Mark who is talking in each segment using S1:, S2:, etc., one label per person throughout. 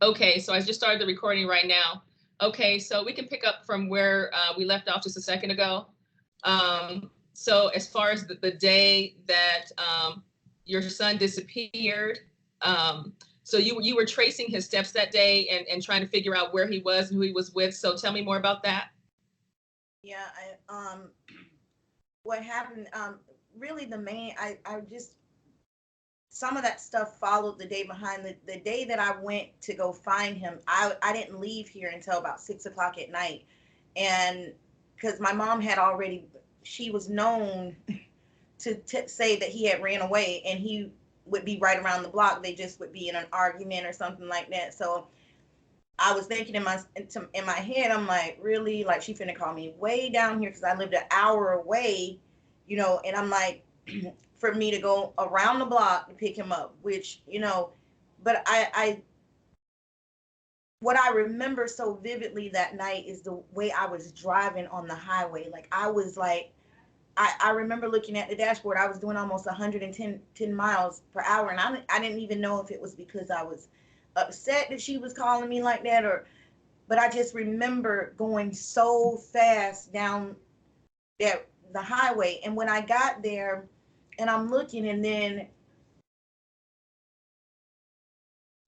S1: Okay, so I just started the recording right now. Okay, so we can pick up from where we left off just a second ago. So as far as the day that your son disappeared, so you were tracing his steps that day and trying to figure out where he was and who he was with. So tell me more about that.
S2: Yeah, what happened, really the main, I just, some of that stuff followed the day behind. The day that I went to go find him, I didn't leave here until about 6 o'clock at night. And because my mom had already, she was known to say that he had ran away and he would be right around the block. They just would be in an argument or something like that. So I was thinking in my head, I'm like, really? Like, she finna call me way down here because I lived an hour away, and I'm like, for me to go around the block to pick him up, which, but what I remember so vividly that night is the way I was driving on the highway. Like, I was like, I remember looking at the dashboard. I was doing almost 110 miles per hour, and I didn't even know if it was because I was upset that she was calling me like that, but I just remember going so fast down the highway. And when I got there, and I'm looking, and then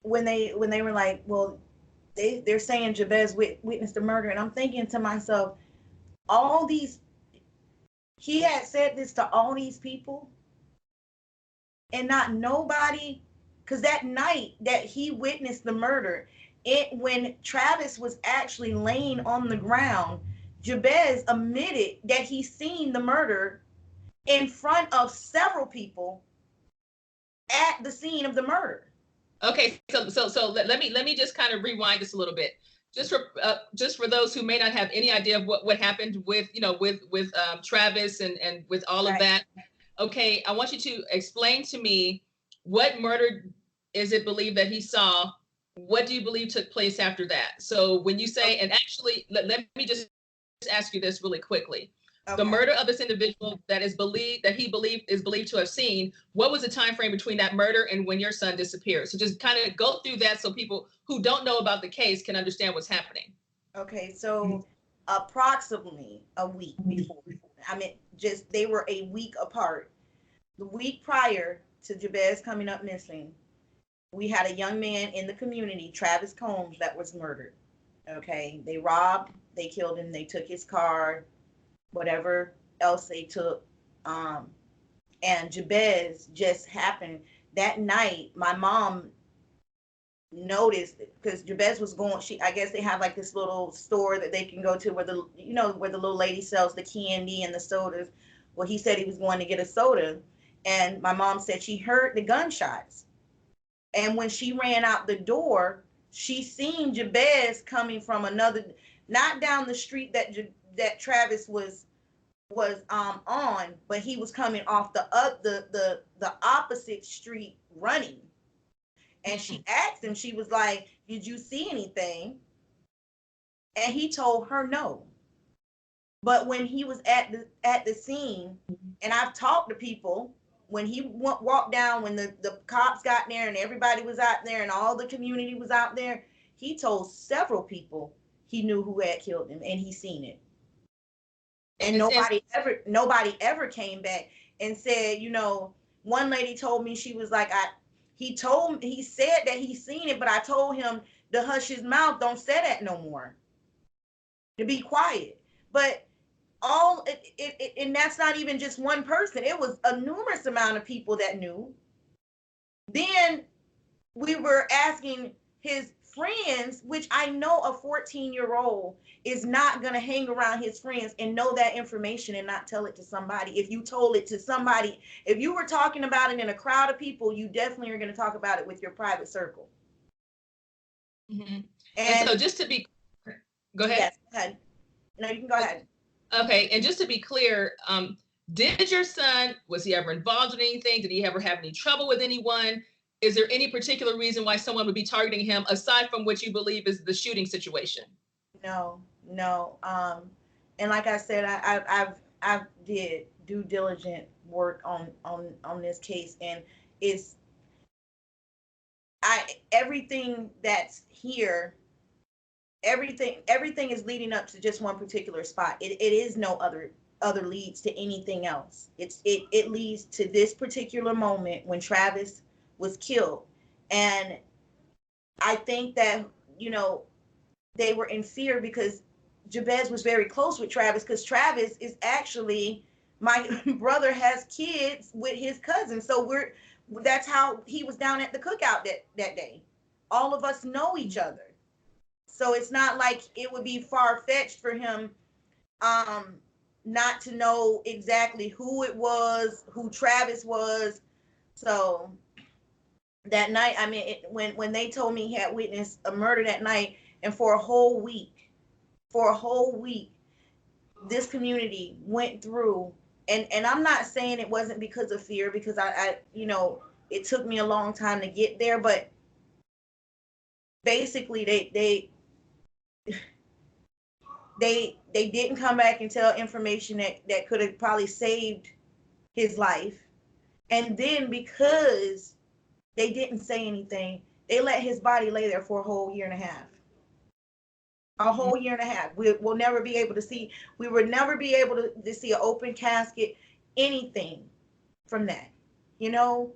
S2: when they were like, well, they're saying Jabez witnessed the murder, and I'm thinking to myself, all these, he had said this to all these people, and not nobody, because that night that he witnessed the murder, when Travis was actually laying on the ground, Jabez admitted that he seen the murder in front of several people at the scene of the murder.
S1: Okay, so let me just kind of rewind this a little bit, just for those who may not have any idea of what happened with with Travis and with all of that. Okay, I want you to explain to me what murder is it believed that he saw. What do you believe took place after that? So when you say, and actually, let me just ask you this really quickly. The murder of this individual that is believed that he is believed to have seen, what was the time frame between that murder and when your son disappeared? So just kind of go through that so people who don't know about the case can understand what's happening.
S2: Okay, so approximately a week before. I mean, just they were a week apart. The week prior to Jabez coming up missing, we had a young man in the community, Travis Combs, that was murdered. Okay, they robbed, they killed him, they took his car, whatever else they took. And Jabez just happened that night. My mom noticed, because Jabez was going, I guess they have like this little store that they can go to where where the little lady sells the candy and the sodas. Well, he said he was going to get a soda, and my mom said she heard the gunshots. And when she ran out the door, she seen Jabez coming from another, not down the street that Travis was on, but he was coming off the opposite street running. And she asked him, she was like, "Did you see anything?" And he told her no. But when he was at the scene, and I've talked to people, when he walked down, when the cops got there and everybody was out there and all the community was out there, he told several people he knew who had killed him and he seen it. And nobody ever came back and said, one lady told me, she was like, he said that he seen it, but I told him to hush his mouth, don't say that no more, to be quiet. But and that's not even just one person. It was a numerous amount of people that knew. Then we were asking his friends, which I know a 14-year-old is not going to hang around his friends and know that information and not tell it to somebody. If you told it to somebody, if you were talking about it in a crowd of people, you definitely are going to talk about it with your private circle.
S1: Mm-hmm. And so just to be, go ahead.
S2: Yes, go ahead. No, you can go ahead.
S1: Okay, and just to be clear, did your son, was he ever involved in anything? Did he ever have any trouble with anyone? Is there any particular reason why someone would be targeting him aside from what you believe is the shooting situation?
S2: No. And like I said, I've did due diligent work on this case, and Everything that's here, everything is leading up to just one particular spot. It is no other leads to anything else. It leads to this particular moment when Travis was killed. And I think that, you know, they were in fear because Jabez was very close with Travis, because Travis is actually, my brother has kids with his cousin. So that's how he was down at the cookout that day. All of us know each other. So it's not like it would be far-fetched for him not to know exactly who it was, who Travis was. So that night, I mean, when they told me he had witnessed a murder that night, and for a whole week, this community went through, and I'm not saying it wasn't because of fear, because I you know, it took me a long time to get there, but basically they didn't come back and tell information that could have probably saved his life. And then because they didn't say anything, they let his body lay there for a whole year and a half. A whole year and a half. We'll never be able to see, we would never be able to see an open casket, anything from that, you know?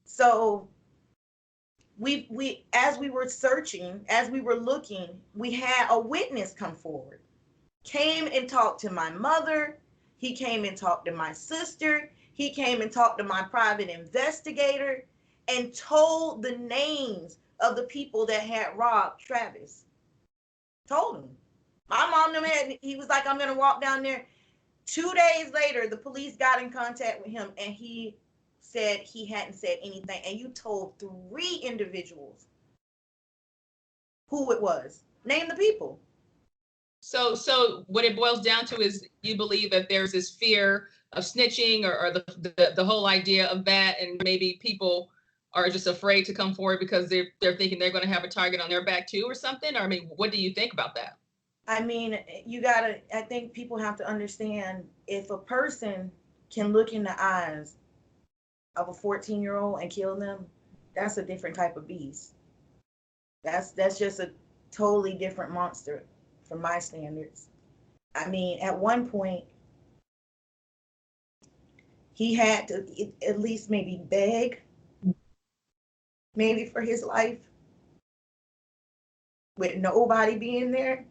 S2: So we as we were searching, as we were looking, we had a witness come forward, came and talked to my mother. He came and talked to my sister. He came and talked to my private investigator and told the names of the people that had robbed Travis. Told him. My mom knew him. He was like, I'm going to walk down there. 2 days later, the police got in contact with him, and he said he hadn't said anything. And you told 3 individuals who it was. Name the people.
S1: So what it boils down to is you believe that there's this fear of snitching, or the whole idea of that, and maybe people are just afraid to come forward because they're thinking they're going to have a target on their back too or something. Or I mean, what do you think about that?
S2: I mean, I think people have to understand, if a person can look in the eyes of a 14-year-old and kill them, that's a different type of beast. That's just a totally different monster from my standards. I mean, at one point, he had to at least maybe beg, maybe for his life, with nobody being there.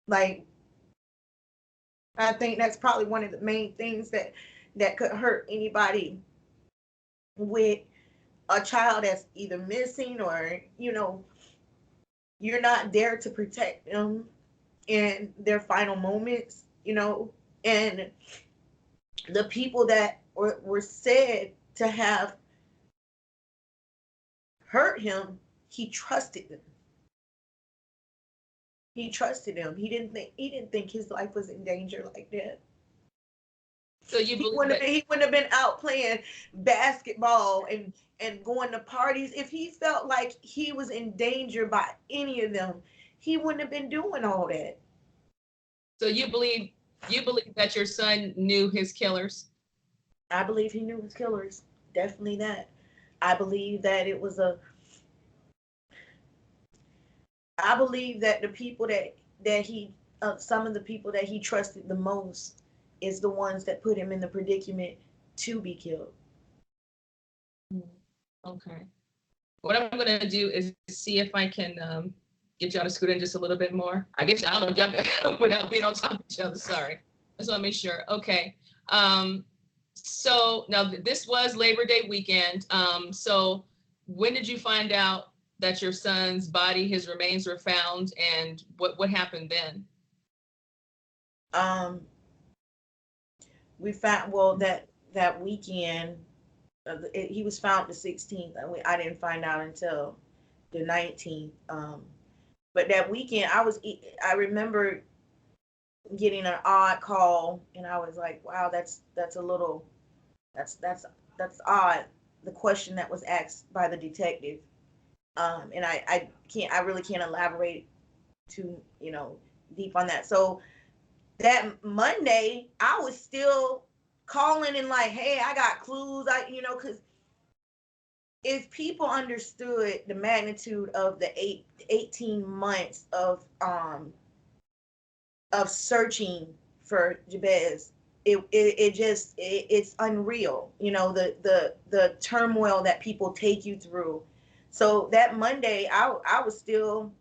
S2: Like, I think that's probably one of the main things that could hurt anybody with a child that's either missing, or, you know, you're not there to protect them in their final moments, you know. And the people that were said to have hurt him, he trusted them. He trusted them. He didn't think his life was in danger like that.
S1: So you believe that
S2: he wouldn't have been out playing basketball and going to parties. If he felt like he was in danger by any of them, he wouldn't have been doing all that.
S1: So you believe that your son knew his killers?
S2: I believe he knew his killers. Definitely that. I believe that it was I believe that the people that he some of the people that he trusted the most is the ones that put him in the predicament to be killed.
S1: Okay. What I'm going to do is see if I can get y'all to scoot in just a little bit more. I guess I don't know without being on top of each other. Sorry. I just want to make sure. Okay. So now this was Labor Day weekend. So when did you find out that your son's body, his remains were found, and what happened then?
S2: We found, well, that weekend, he was found the 16th. I didn't find out until the 19th. But that weekend, I remember getting an odd call, and I was like, wow, that's odd. The question that was asked by the detective. And I really can't elaborate too, you know, deep on that. So that Monday, I was still calling and like, hey, I got clues. Because if people understood the magnitude of the 18 months of searching for Jabez, it's unreal. You know, the turmoil that people take you through. So that Monday, I was still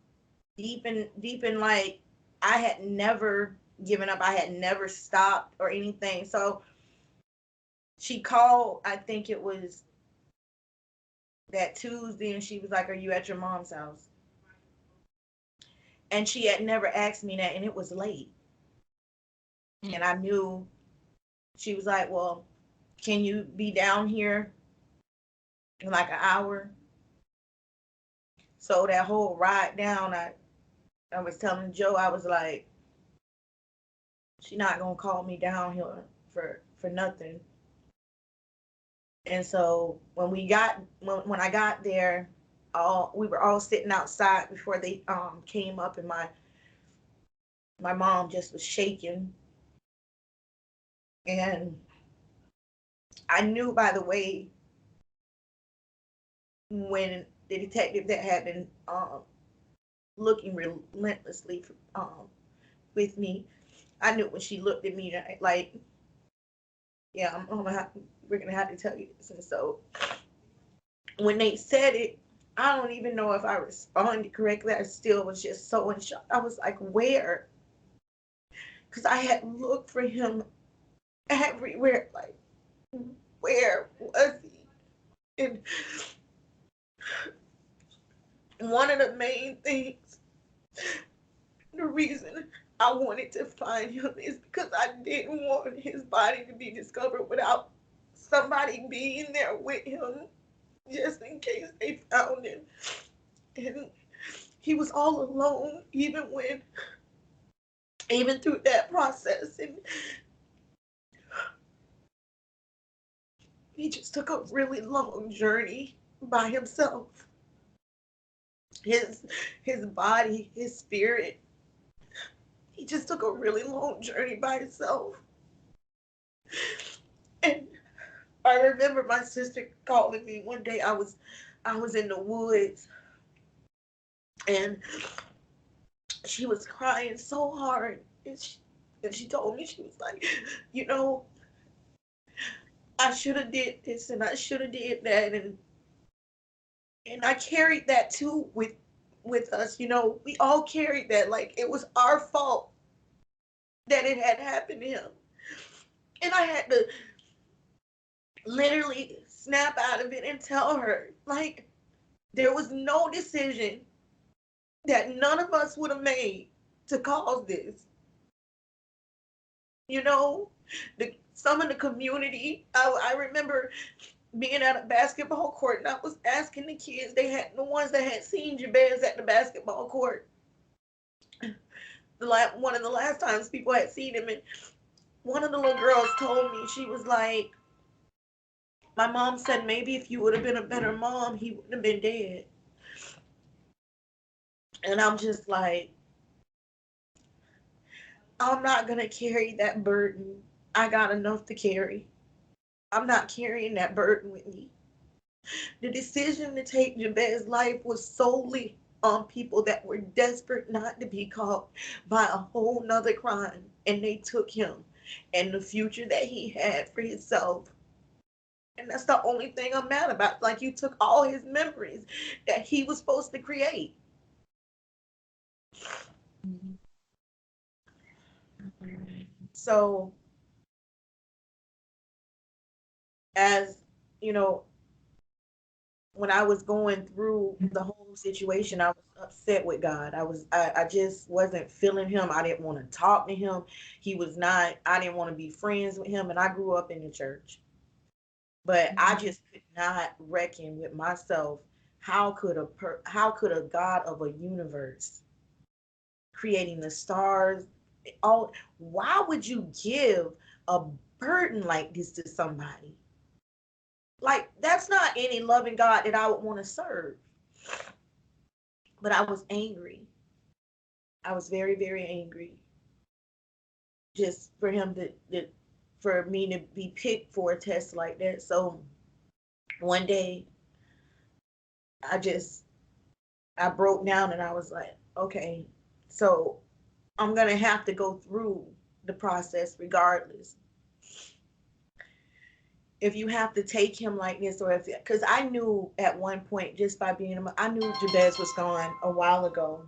S2: deep in like, I had never given up. I had never stopped or anything. So she called, I think it was that Tuesday, and she was like, "Are you at your mom's house?" And she had never asked me that, and it was late. And I knew. She was like, "Well, can you be down here in like an hour?" So that whole ride down, I was telling Joe, I was like, "She not gonna call me down here for nothing." And so when I got there, all we were all sitting outside before they came up, and my mom just was shaking. And I knew by the way, when the detective that had been looking relentlessly with me, I knew when she looked at me like, yeah, we're gonna have to tell you this. And so when they said it, I don't even know if I responded correctly. I still was just so in shock. I was like, where? Because I had looked for him everywhere. Like, where was he? And one of the main things, the reason I wanted to find him is because I didn't want his body to be discovered without somebody being there with him, just in case they found him. And he was all alone, even through that process. And he just took a really long journey by himself. His body, his spirit, he just took a really long journey by himself. And I remember my sister calling me one day. I was in the woods, and she was crying so hard. And she told me, she was like, you know, I should have did this and I should have did that, and I carried that too with us. You know, we all carried that, like it was our fault that it had happened to him. And I had to literally snap out of it and tell her, like, there was no decision that none of us would have made to cause this. You know, some of the community, I remember being at a basketball court, and I was asking the kids, the ones that had seen Jabez at the basketball court, one of the last times people had seen him. And one of the little girls told me, she was like, my mom said maybe if you would have been a better mom, he wouldn't have been dead. And I'm just like, I'm not going to carry that burden. I got enough to carry. I'm not carrying that burden with me. The decision to take Jabez's life was solely on people that were desperate not to be caught by a whole nother crime. And they took him and the future that he had for himself. And that's the only thing I'm mad about. Like, you took all his memories that he was supposed to create. So, as you know, when I was going through the whole situation, I was upset with God. I just wasn't feeling him. I didn't want to talk to him. I didn't want to be friends with him. And I grew up in the church. But I just could not reckon with myself. How could a God of a universe, creating the stars, all, why would you give a burden like this to somebody? Like, that's not any loving God that I would want to serve. But I was angry. I was very, very angry. Just for him for me to be picked for a test like that. So one day I just, I broke down and I was like, okay, so I'm going to have to go through the process regardless. If you have to take him like this, or if, because I knew at one point, just by being, I knew Jabez was gone a while ago.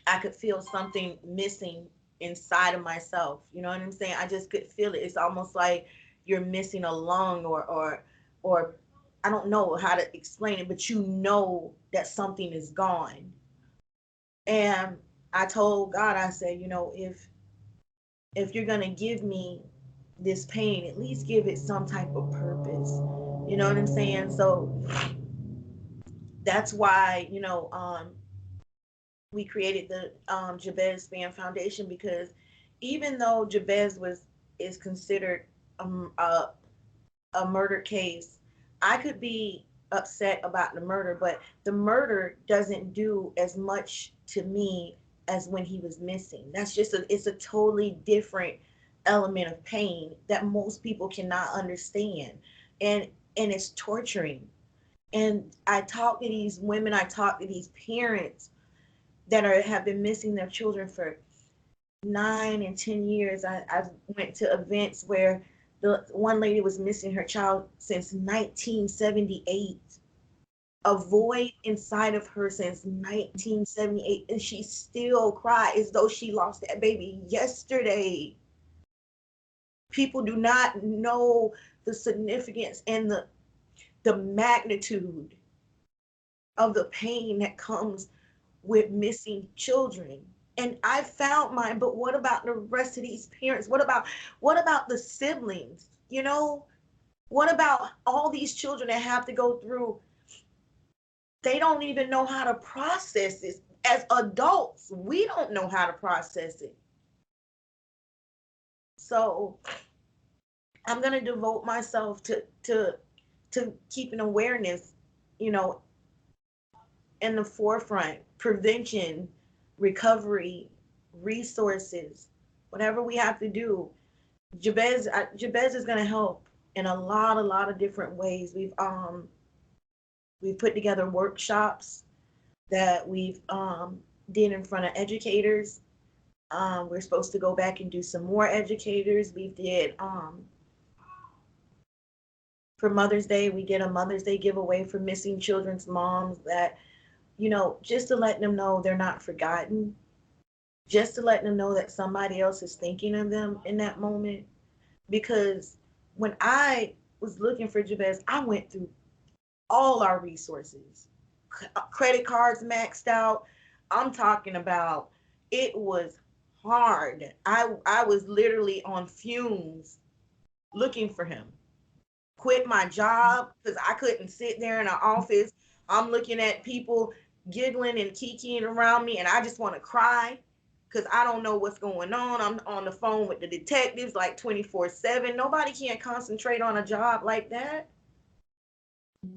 S2: I could feel something missing inside of myself. You know what I'm saying? I just could feel it. It's almost like you're missing a lung, or I don't know how to explain it, but you know that something is gone. And I told God, I said, you know, if you're gonna give me this pain, at least give it some type of purpose. You know what I'm saying? So that's why, we created the Jabez Spann Foundation, because even though Jabez is considered a murder case, I could be upset about the murder, but the murder doesn't do as much to me as when he was missing. That's just it's a totally different element of pain that most people cannot understand. And it's torturing. And I talk to these women, I talk to these parents that have been missing their children for 9 and 10 years. I went to events where the one lady was missing her child since 1978. A void inside of her since 1978, and she still cried as though she lost that baby yesterday. People do not know the significance and the magnitude of the pain that comes with missing children. And I found mine, but what about the rest of these parents? What about the siblings? You know, what about all these children that have to go through? They don't even know how to process this. As adults, we don't know how to process it. So I'm gonna devote myself to keeping awareness, you know, in the forefront, prevention, recovery, resources, whatever we have to do. Jabez is going to help in a lot of different ways. We've put together workshops that we've did in front of educators. We're supposed to go back and do some more educators. We did for Mother's Day, we did a Mother's Day giveaway for missing children's moms, that, you know, just to let them know they're not forgotten, just to let them know that somebody else is thinking of them in that moment. Because when I was looking for Jabez, I went through all our resources, credit cards maxed out. I'm talking about, it was hard. I was literally on fumes looking for him. Quit my job because I couldn't sit there in an office. I'm looking at people giggling and kikiing around me, and I just want to cry because I don't know what's going on. I'm on the phone with the detectives like 24/7. Nobody can concentrate on a job like that.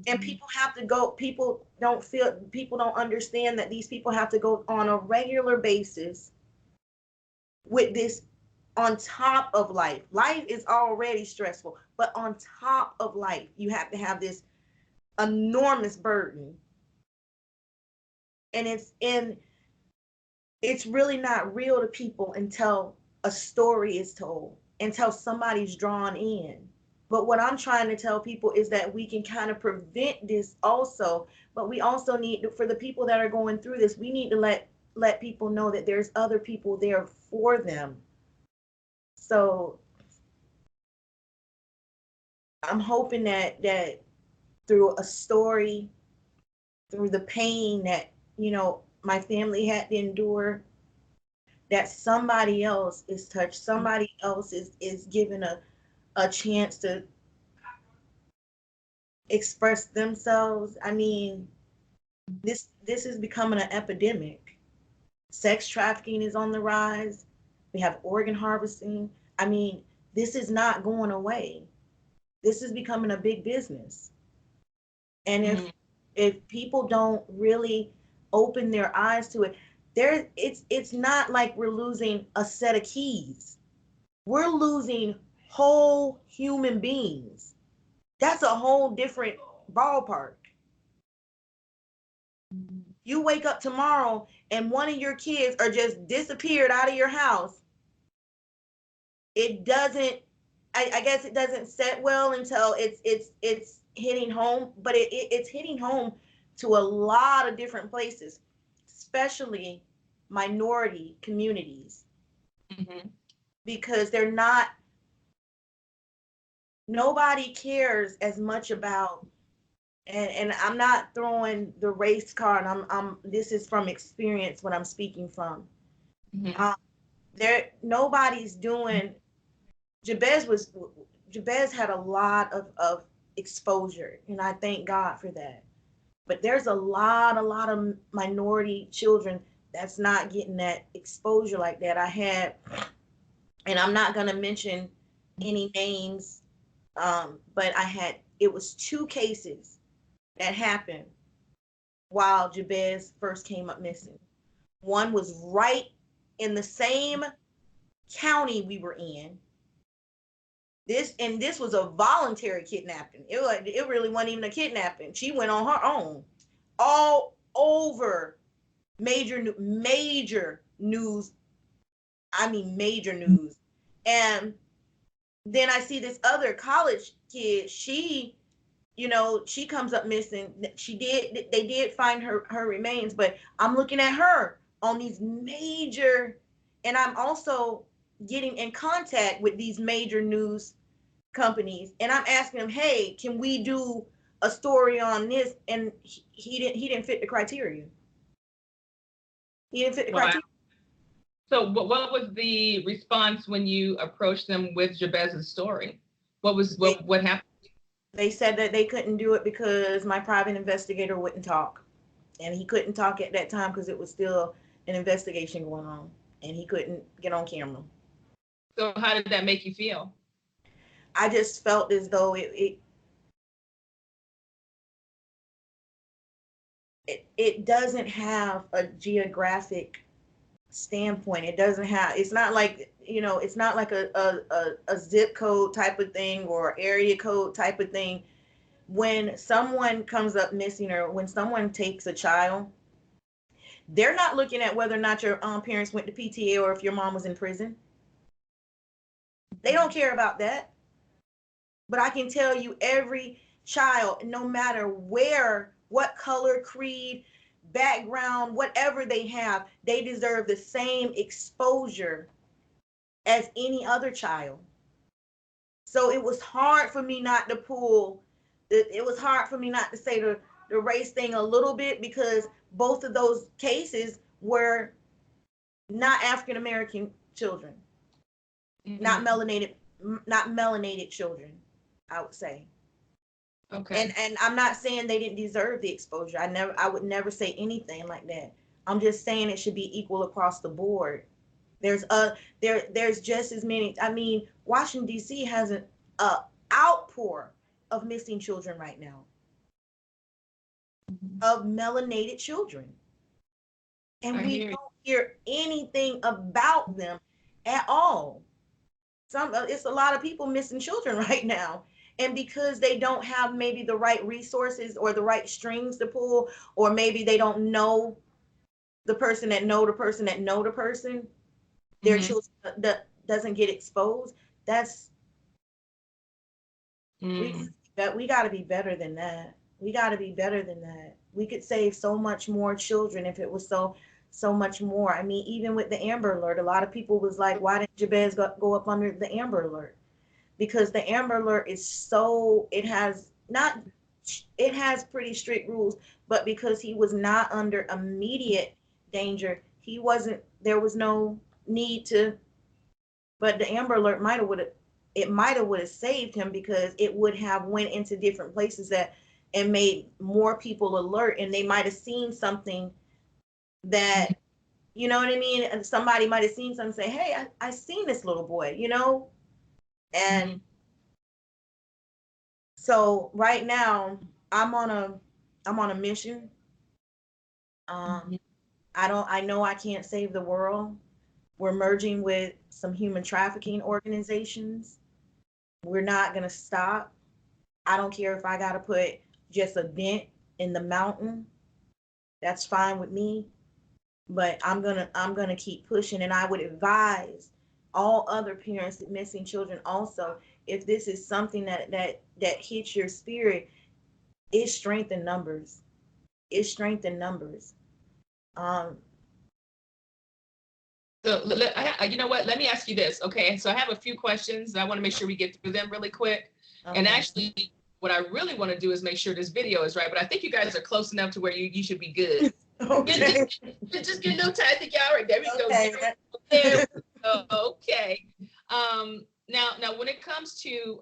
S2: And people have to go, people don't understand that these people have to go on a regular basis with this on top of life. Life is already stressful, but on top of life, you have to have this enormous burden. And it's really not real to people until a story is told, until somebody's drawn in. But what I'm trying to tell people is that we can kind of prevent this also, but we also need to, for the people that are going through this, we need to let people know that there's other people there for them. So I'm hoping that through a story, through the pain that, you know, my family had to endure, that somebody else is touched, somebody else is given a chance to express themselves. I mean, this is becoming an epidemic. Sex trafficking is on the rise. We have organ harvesting. I mean, this is not going away. This is becoming a big business. And if people don't really open their eyes to it, it's not like we're losing a set of keys. We're losing whole human beings. That's a whole different ballpark. You wake up tomorrow and one of your kids are just disappeared out of your house. It doesn't, I guess it doesn't set well until it's hitting home, but it's hitting home to a lot of different places, especially minority communities,
S1: Mm-hmm.
S2: because they're not, nobody cares as much about, and I'm not throwing the race card. I'm this is from experience what I'm speaking from.
S1: Mm-hmm.
S2: There nobody's doing, Jabez was Jabez had a lot of exposure, and I thank God for that. But there's a lot of minority children that's not getting that exposure like that. I had, and I'm not gonna mention any names, but I had, it was two cases that happened while Jabez first came up missing. One was right in the same county we were in. This was a voluntary kidnapping. It really wasn't even a kidnapping. She went on her own. All over major news. I mean major news. And then I see this other college kid. She comes up missing. They did find her remains, but I'm looking at her on these major, and I'm also getting in contact with these major news companies, and I'm asking them, hey, can we do a story on this? And he didn't fit the criteria. He didn't fit the
S1: Wow.
S2: criteria.
S1: So what was the response when you approached them with Jabez's story? What happened?
S2: They said that they couldn't do it because my private investigator wouldn't talk, and he couldn't talk at that time because it was still an investigation going on, and he couldn't get on camera.
S1: So how did that make you feel?
S2: I just felt as though it doesn't have a geographic standpoint. It doesn't have, it's not like, it's not like a zip code type of thing or area code type of thing. When someone comes up missing, or when someone takes a child, they're not looking at whether or not your parents went to PTA or if your mom was in prison. They don't care about that. But I can tell you, every child, no matter where, what color, creed, background, whatever they have, they deserve the same exposure as any other child. So it was hard for me not to it was hard for me not to say the race thing a little bit, because both of those cases were not African American children,
S1: Mm-hmm.
S2: not melanated children, I would say.
S1: Okay.
S2: And I'm not saying they didn't deserve the exposure. I would never say anything like that. I'm just saying it should be equal across the board. There's just as many. I mean, Washington D.C. has an outpour of missing children right now, of melanated children, and we don't hear anything about them at all. It's a lot of people missing children right now, and because they don't have maybe the right resources or the right strings to pull, or maybe they don't know the person that know the person that know the person, their children that doesn't get exposed. That's we got to be better than that. We got to be better than that. We could save so much more children if it was so much more. I mean, even with the Amber Alert, a lot of people was like, why didn't Jabez go up under the Amber Alert? Because the Amber Alert is it has pretty strict rules, but because he was not under immediate danger, there was no need to, but the Amber Alert might have would have saved him, because it would have went into different places and made more people alert, and they might have seen something that, you know what I mean? And somebody might have seen something, say, hey, I seen this little boy, and so right now I'm on a mission. I know I can't save the world. We're merging with some human trafficking organizations. We're not going to stop. I don't care if I got to put just a dent in the mountain. That's fine with me, but I'm gonna keep pushing. And I would advise all other parents of missing children also, if this is something that hits your spirit, it's strength in numbers. It's strength in numbers. Um,
S1: So you know what? Let me ask you this. Okay, so I have a few questions. I want to make sure we get through them really quick.
S2: okay.
S1: And actually, what I really want to do is make sure this video is right. But I think you guys are close enough to where you should be good.
S2: Okay.
S1: Just get a little time to all right. There we go.
S2: Okay.
S1: There we go. Okay. Now, when it comes to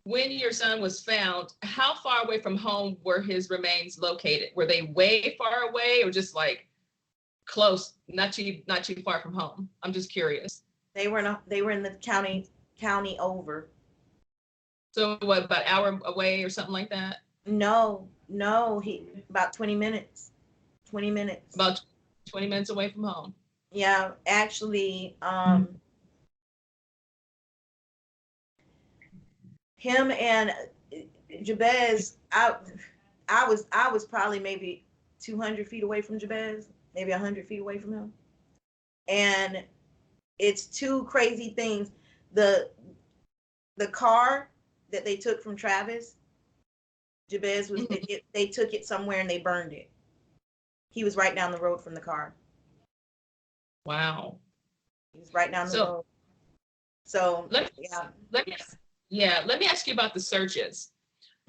S1: when your son was found, how far away from home were his remains located? Were they way far away, or just like close, not too far from home? I'm just curious.
S2: They were in the county over.
S1: So what, about an hour away or something like that?
S2: No, he about 20 minutes. 20 minutes.
S1: About 20 minutes away from home.
S2: Yeah, actually, him and Jabez, I was probably maybe 200 feet away from Jabez, maybe 100 feet away from him. And it's two crazy things. The car that they took from Travis, Jabez was, they took it somewhere and they burned it. He was right down the road from the car.
S1: Wow.
S2: He was right down the road. So
S1: let me ask you about the searches.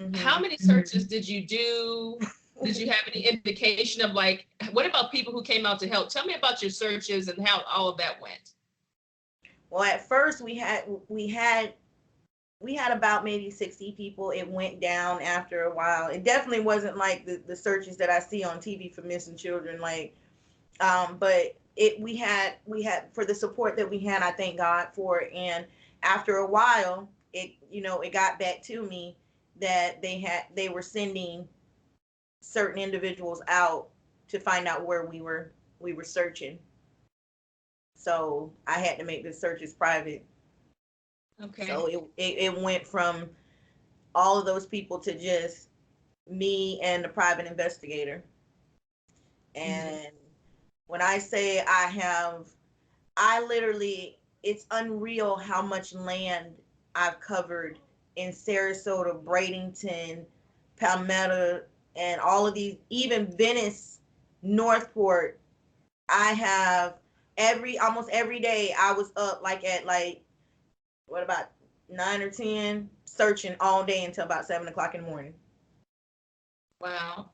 S2: Mm-hmm.
S1: How many searches did you do? Did you have any indication of, like, what about people who came out to help? Tell me about your searches and how all of that went.
S2: Well, at first we had about maybe 60 people. It went down after a while. It definitely wasn't like the searches that I see on TV for missing children, like, but we had for the support that we had, I thank God for it. And after a while, it got back to me that they were sending certain individuals out to find out where we were searching. So I had to make the searches private.
S1: Okay.
S2: So it went from all of those people to just me and the private investigator. And when I say I literally, it's unreal how much land I've covered in Sarasota, Bradenton, Palmetto, and all of these, even Venice, Northport. I have almost every day I was up at what, about 9 or 10, searching all day until about 7 o'clock in the morning.
S1: Wow.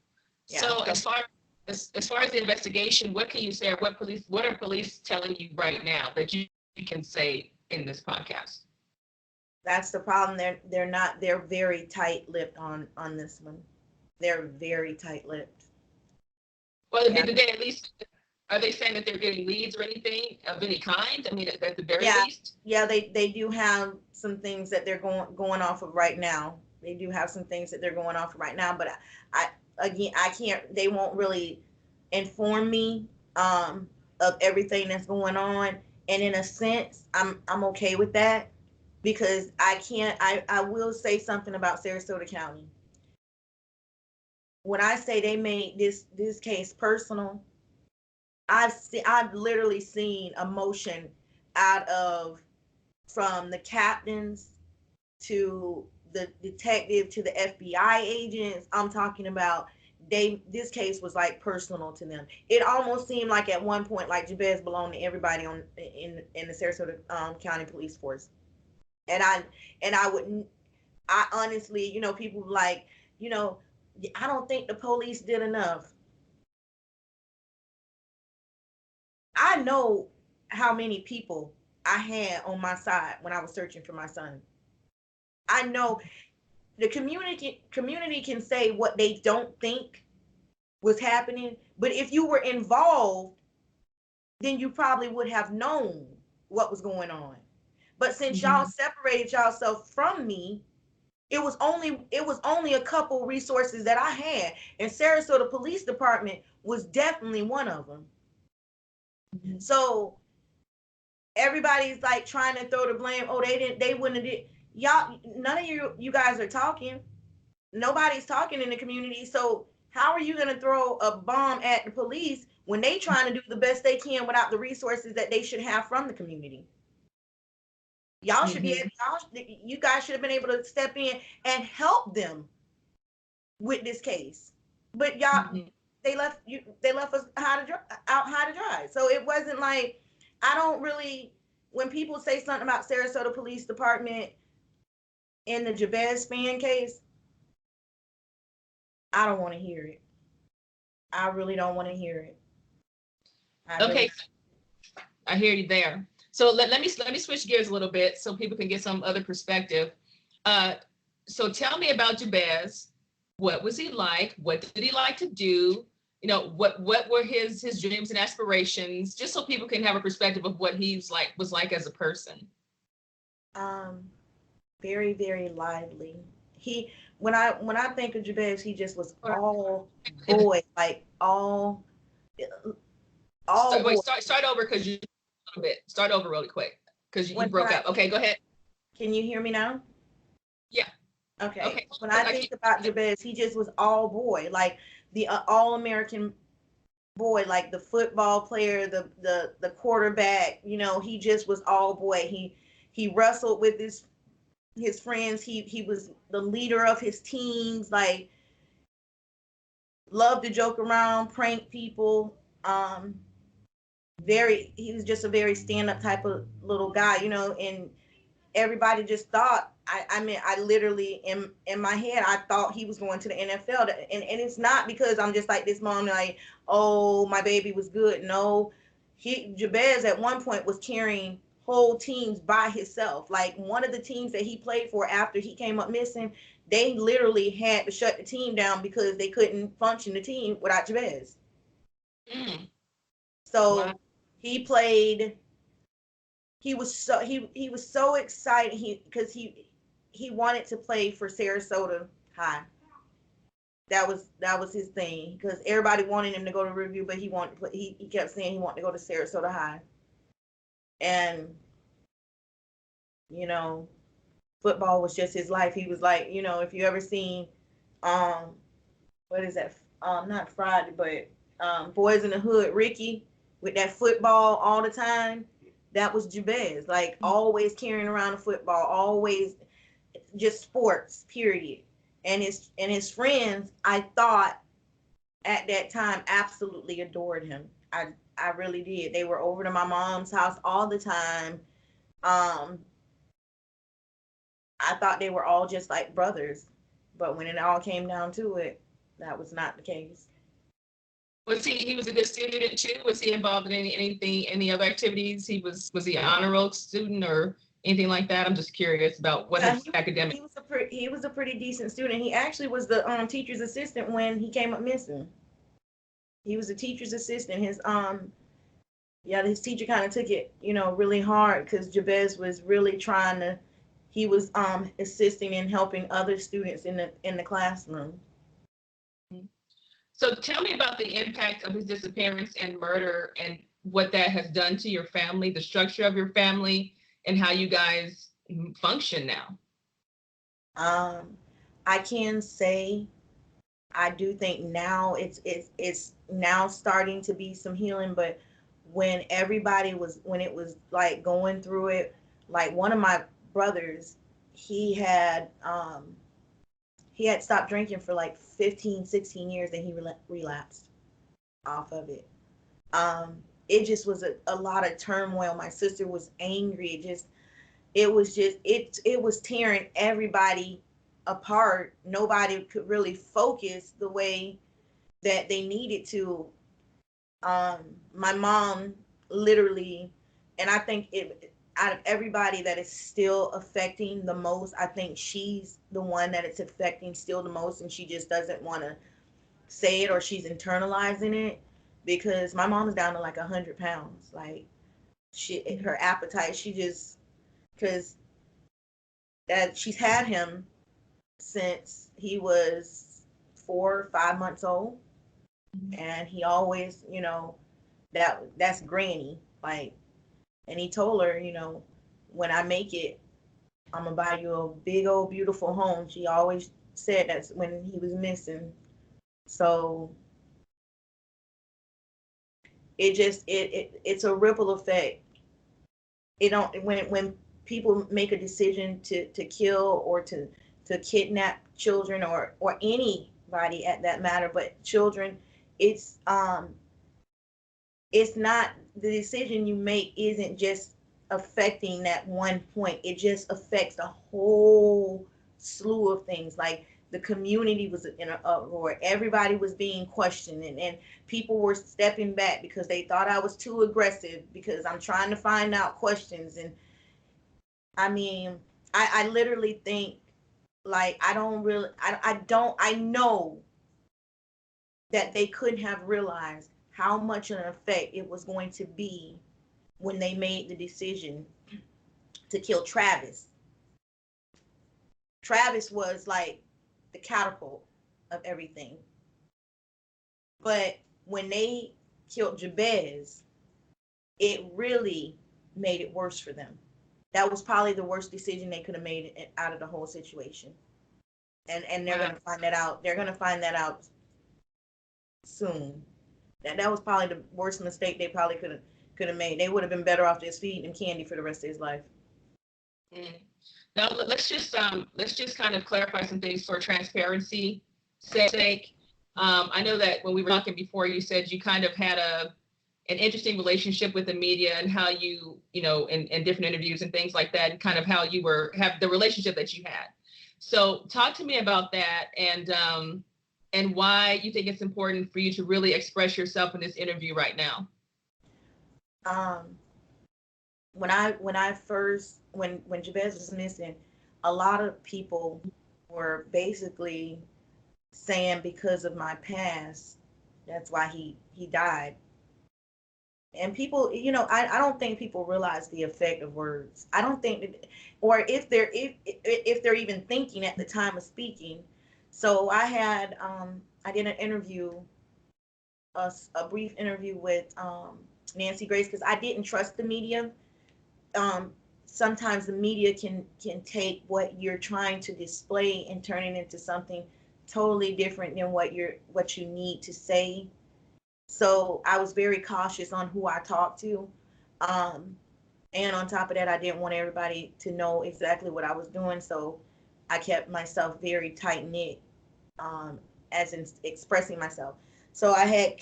S2: Yeah.
S1: So as far as the investigation, what can you say, or what are police telling you right now that you can say in this podcast?
S2: That's the problem. They're very tight-lipped on this one. They're very tight-lipped.
S1: Well, did they at least, are they saying that they're getting leads or anything of any kind? I mean, at the very least? Yeah,
S2: they do have some things that they're going off of right now. They do have some things that they're going off of right now, but I can't, they won't really inform me of everything that's going on. And in a sense, I'm okay with that, because I will say something about Sarasota County. When I say they made this case personal, I've literally seen emotion from the captains to the detective to the FBI agents. I'm talking about this case was like personal to them. It almost seemed like at one point like Jabez belonged to everybody in the Sarasota County Police Force. And I honestly, people like, I don't think the police did enough. I know how many people I had on my side when I was searching for my son. I know the community can say what they don't think was happening, but if you were involved, then you probably would have known what was going on. But since y'all separated yourself from me, it was only a couple resources that I had, and Sarasota Police Department was definitely one of them. So everybody's like trying to throw the blame. Oh, they wouldn't have did. Y'all, none of you guys are talking. Nobody's talking in the community. So How are you going to throw a bomb at the police when they trying to do the best they can without the resources that they should have from the community? Y'all should be, you guys should have been able to step in and help them with this case. But y'all, they left us out high to dry. So it wasn't like, I don't really, when people say something about Sarasota Police Department in the Jabez Spann case, I don't want to hear it. I really don't want to hear it.
S1: Okay, I hear you there. So let me switch gears a little bit so people can get some other perspective. So tell me about Jabez. What was he like? What did he like to do? You know, what were his dreams and aspirations? Just so people can have a perspective of what he was like as a person.
S2: Very, very lively. When I think of Jabez, he just was all boy, like all
S1: Wait, start over because you a bit. Start over really quick because you broke up. Okay, go ahead.
S2: Can you hear me now?
S1: Yeah.
S2: Okay. When I think about Jabez, he just was all boy, like the all-American boy, like the football player, the quarterback. You know, he just was all boy. He wrestled with his friends. He was the leader of his teams. Like, loved to joke around, prank people. He was just a very stand-up type of little guy, you know, and everybody just thought, I mean, I literally, in my head, I thought he was going to the NFL. And it's not because I'm just like this mom, like, oh, my baby was good. No, Jabez at one point was carrying whole teams by himself. Like, one of the teams that he played for after he came up missing, they literally had to shut the team down because they couldn't function the team without Jabez. So wow. He played. He was so excited because he wanted to play for Sarasota High. That was his thing, because everybody wanted him to go to Review, but he kept saying he wanted to go to Sarasota High. And you know, football was just his life. He was like, you know, if you ever seen what is that? Not Friday, but Boys in the Hood, Ricky, with that football all the time. That was Jabez, like always carrying around a football, always just sports, period. And his friends, I thought at that time absolutely adored him. I really did. They were over to my mom's house all the time. I thought they were all just like brothers, but when it all came down to it, that was not the case.
S1: Was he was a good student too? Was he involved in any other activities? Was he an honor roll student or anything like that? I'm just curious about what his academic.
S2: He was a pretty decent student. He actually was the teacher's assistant when he came up missing. He was a teacher's assistant. His teacher kind of took it, you know, really hard, because Jabez was really trying to. He was assisting and helping other students in the classroom.
S1: So tell me about the impact of his disappearance and murder and what that has done to your family, the structure of your family, and how you guys function now.
S2: I can say I do think now it's now starting to be some healing, but when it was like going through it, like one of my brothers, he had stopped drinking for like 15, 16 years, and he relapsed off of it. It just was a lot of turmoil. My sister was angry. It was tearing everybody apart. Nobody could really focus the way that they needed to. My mom literally, and I think out of everybody that is still affecting the most, I think she's the one that it's affecting still the most, and she just doesn't want to say it, or she's internalizing it, because my mom's down to like 100 pounds. Like, her appetite, because she's had him since he was 4 or 5 months old, and he always, you know, that's Granny, like. And he told her, you know, when I make it, I'm gonna buy you a big old beautiful home. She always said that when he was missing. So it's a ripple effect. It don't when people make a decision to kill or to kidnap children or anybody at that matter, but children, it's it's not, the decision you make isn't just affecting that one point. It just affects a whole slew of things. Like the community was in an uproar. Everybody was being questioned, and people were stepping back because they thought I was too aggressive because I'm trying to find out questions. And I mean, I literally think, like, I don't really, I don't, I know that they couldn't have realized how much an effect it was going to be when they made the decision to kill Travis. Travis was like the catapult of everything. But when they killed Jabez, it really made it worse for them. That was probably the worst decision they could have made out of the whole situation. And they're gonna find that out. They're gonna find that out soon. That was probably the worst mistake they probably could have made. They would have been better off just feeding him candy for the rest of his life.
S1: Mm. Now let's just kind of clarify some things for transparency sake. I know that when we were talking before, you said you kind of had an interesting relationship with the media and how you know, in different interviews and things like that, and kind of how you have the relationship that you had. So talk to me about that and why you think it's important for you to really express yourself in this interview right now.
S2: When Jabez was missing, a lot of people were basically saying because of my past, that's why he died. And people, you know, I don't think people realize the effect of words. I don't think that, or if they're even thinking at the time of speaking. So I did an interview, a brief interview with Nancy Grace, because I didn't trust the media. Sometimes the media can take what you're trying to display and turn it into something totally different than what you need to say. So I was very cautious on who I talked to. And on top of that, I didn't want everybody to know exactly what I was doing. So I kept myself very tight knit, as in expressing myself. So I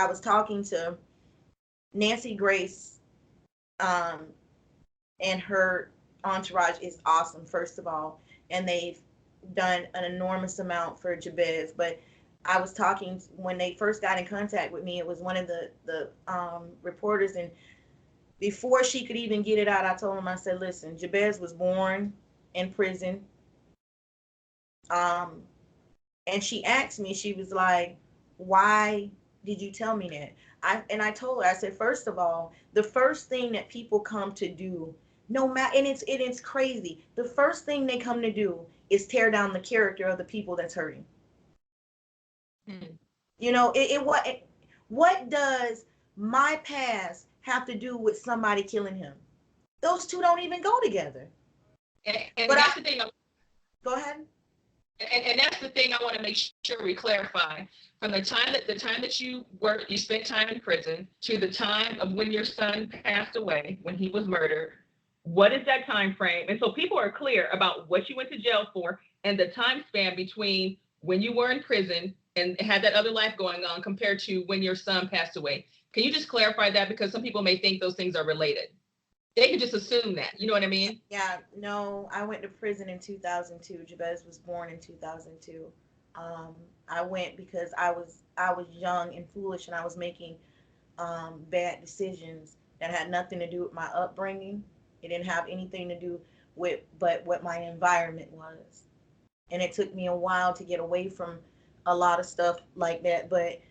S2: was talking to Nancy Grace, and her entourage is awesome, first of all. And they've done an enormous amount for Jabez. But I was talking, when they first got in contact with me, it was one of the reporters, and before she could even get it out, I told him, I said, listen, Jabez was born in prison. And she asked me, she was like, why did you tell me that? I told her, I said, first of all, the first thing that people come to do, no matter, and it's crazy, the first thing they come to do is tear down the character of the people that's hurting. You know, what does my past have to do with somebody killing him? Those two don't even go together.
S1: And that's the thing.
S2: Go ahead.
S1: And that's the thing I want to make sure we clarify. From the time that you spent time in prison to the time of when your son passed away, when he was murdered, what is that time frame? And so people are clear about what you went to jail for and the time span between when you were in prison and had that other life going on compared to when your son passed away. Can you just clarify that? Because some people may think those things are related. They can just assume that, you know what I mean?
S2: Yeah, no, I went to prison in 2002. Jabez was born in 2002. I went because I was young and foolish, and I was making bad decisions that had nothing to do with my upbringing. It didn't have anything to do with but what my environment was. And it took me a while to get away from a lot of stuff like that. But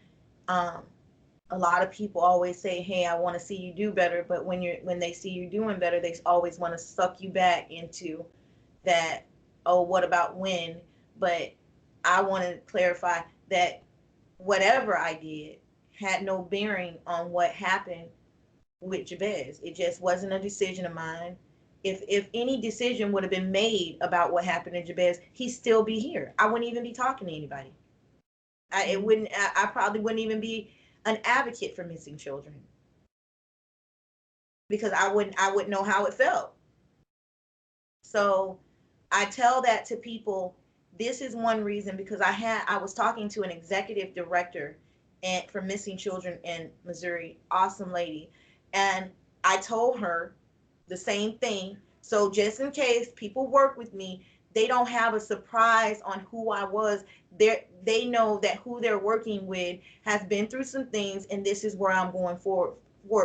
S2: a lot of people always say, hey, I want to see you do better. But when they see you doing better, they always want to suck you back into that, oh, what about when? But I want to clarify that whatever I did had no bearing on what happened with Jabez. It just wasn't a decision of mine. If any decision would have been made about what happened to Jabez, he'd still be here. I wouldn't even be talking to anybody. I probably wouldn't even be an advocate for missing children, because I wouldn't know how it felt. So I tell that to people. This is one reason, because I was talking to an executive director for missing children in Missouri, awesome lady, and I told her the same thing. So just in case people work with me, they don't have a surprise on who I was. They know that who they're working with has been through some things, and this is where I'm going forward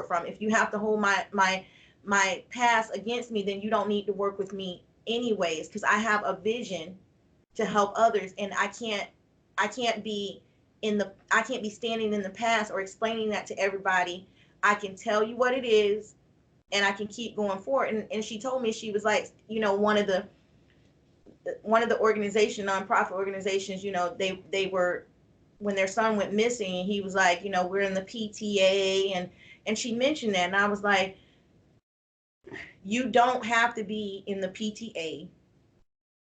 S2: from. If you have to hold my past against me, then you don't need to work with me anyways, because I have a vision to help others, and I can't be standing in the past or explaining that to everybody. I can tell you what it is, and I can keep going forward. And she told me, she was like, one of the nonprofit organizations, they were, when their son went missing, he was like, we're in the PTA, and she mentioned that, and I was like, you don't have to be in the PTA.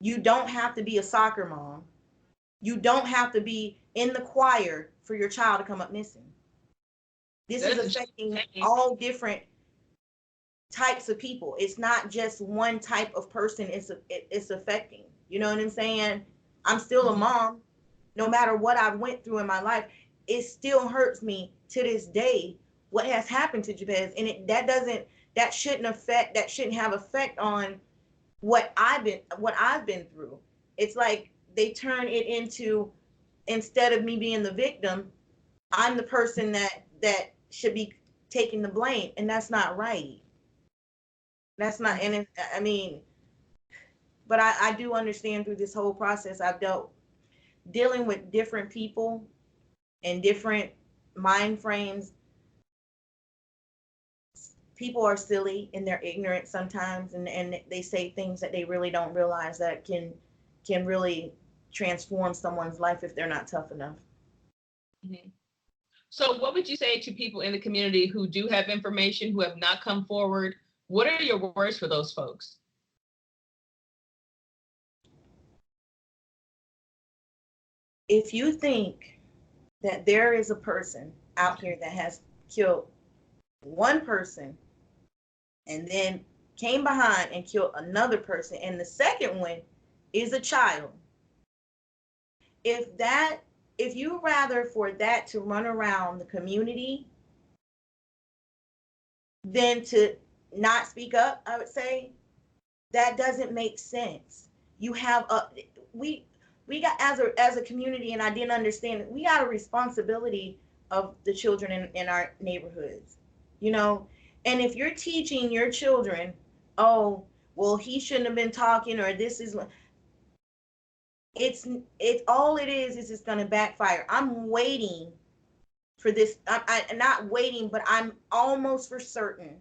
S2: You don't have to be a soccer mom. You don't have to be in the choir for your child to come up missing. This is affecting all different types of people. It's not just one type of person it's affecting. You know what I'm saying? I'm still a mom. No matter what I went through in my life, it still hurts me to this day what has happened to Jabez. And that shouldn't have effect on what I've been through. It's like they turn it into, instead of me being the victim, I'm the person that should be taking the blame, and that's not right. That's not, and but I do understand through this whole process, I've dealing with different people and different mind frames. People are silly and they're ignorant sometimes, and they say things that they really don't realize that can really transform someone's life if they're not tough enough.
S1: Mm-hmm. So what would you say to people in the community who do have information, who have not come forward? What are your words for those folks?
S2: If you think that there is a person out here that has killed one person and then came behind and killed another person, and the second one is a child, if you rather for that to run around the community than to not speak up, I would say that doesn't make sense. You have we got, as a community, and I didn't understand it, we got a responsibility of the children in our neighborhoods, and if you're teaching your children, oh, well, he shouldn't have been talking, or this is, it's all it is it's going to backfire. I'm waiting for this. I'm not waiting, but I'm almost for certain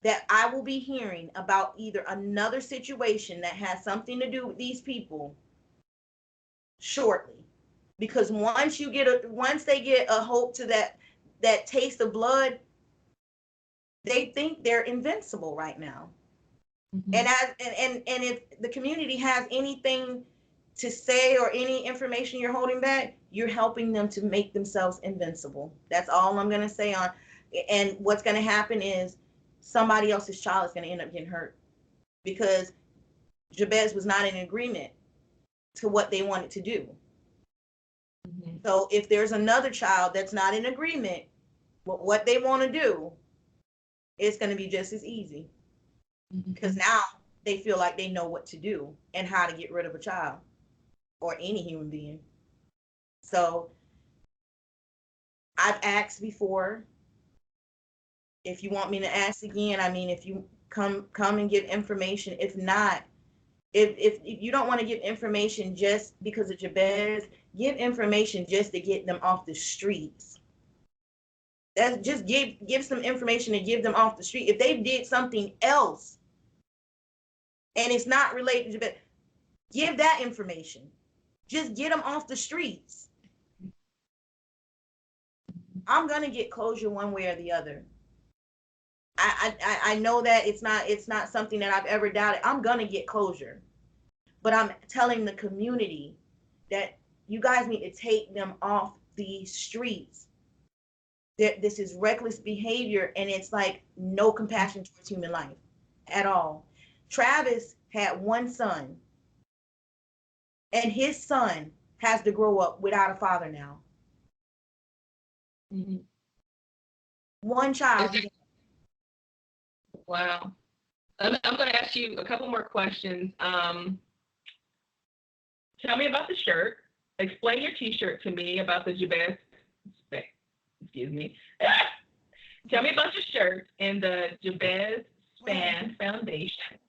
S2: that I will be hearing about either another situation that has something to do with these people shortly. Because once they get a hope to that taste of blood, they think they're invincible right now. Mm-hmm. And if the community has anything to say or any information you're holding back, you're helping them to make themselves invincible. That's all I'm going to say on. And what's going to happen is somebody else's child is going to end up getting hurt, because Jabez was not in agreement to what they wanted to do. Mm-hmm. So if there's another child that's not in agreement with what they want to do, it's going to be just as easy, because now they feel like they know what to do and how to get rid of a child or any human being. So I've asked before. If you want me to ask again, if you come and give information. If not, if you don't want to give information just because of Jabez, give information just to get them off the streets. That's just give some information to give them off the street. If they did something else and it's not related to Jabez, give that information. Just get them off the streets. I'm gonna get closure one way or the other. I know that it's not something that I've ever doubted. I'm gonna get closure, but I'm telling the community that you guys need to take them off the streets. This is reckless behavior, and it's like no compassion towards human life at all. Travis had one son, and his son has to grow up without a father now.
S1: Mm-hmm.
S2: One child.
S1: Wow. I'm going to ask you a couple more questions. Tell me about the shirt. Explain your T-shirt to me about the Jabez. Excuse me. Tell me about your shirt and the Jabez Spann Foundation.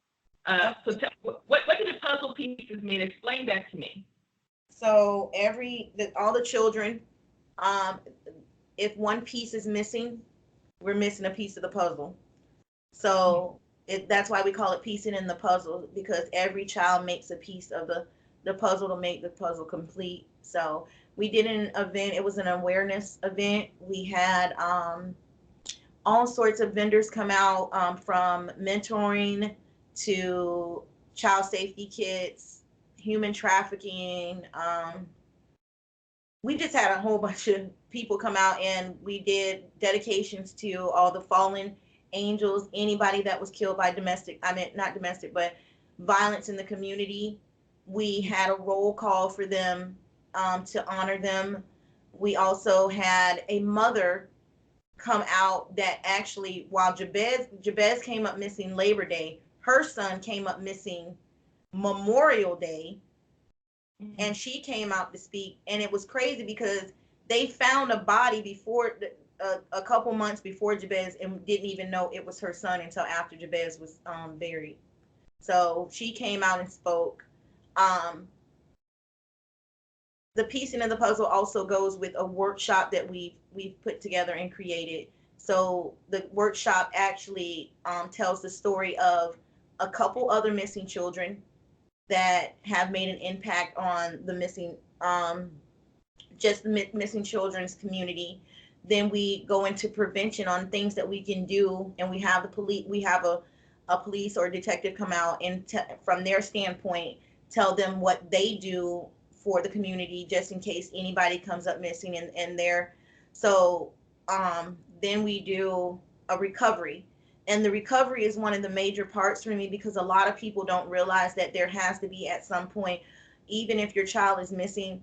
S1: So what do the puzzle pieces mean? Explain that to me.
S2: So all the children, if one piece is missing, we're missing a piece of the puzzle. So that's why we call it piecing in the puzzle, because every child makes a piece of the puzzle to make the puzzle complete. So we did an event. It was an awareness event. We had all sorts of vendors come out, from mentoring to child safety kits, human trafficking. We just had a whole bunch of people come out, and we did dedications to all the fallen angels, anybody that was killed by not domestic, but violence in the community. We had a roll call for them, to honor them. We also had a mother come out that actually, while Jabez came up missing Labor Day, her son came up missing Memorial Day. Mm-hmm. And she came out to speak, and it was crazy because they found a body before a couple months before Jabez, and didn't even know it was her son until after Jabez was buried. So she came out and spoke. The piecing of the puzzle also goes with a workshop that we've put together and created. So the workshop actually tells the story of a couple other missing children that have made an impact on the missing children's community. Then we go into prevention on things that we can do, and we have a police or detective come out and from their standpoint tell them what they do for the community, just in case anybody comes up missing in there. So then we do a recovery. And the recovery is one of the major parts for me, because a lot of people don't realize that there has to be, at some point, even if your child is missing,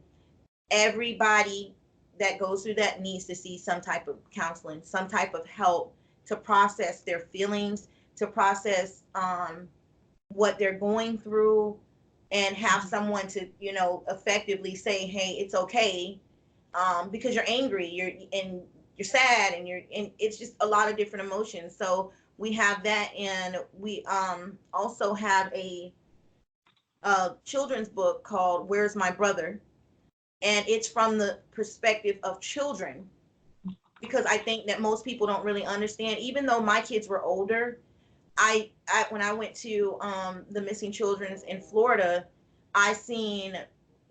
S2: everybody that goes through that needs to see some type of counseling, some type of help to process their feelings, to process what they're going through, and have someone to, effectively say, hey, it's okay, because you're angry, you're sad, and it's just a lot of different emotions. So we have that, and we also have a children's book called Where's My Brother? And it's from the perspective of children, because I think that most people don't really understand. Even though my kids were older, when I went to the missing children's in Florida, I seen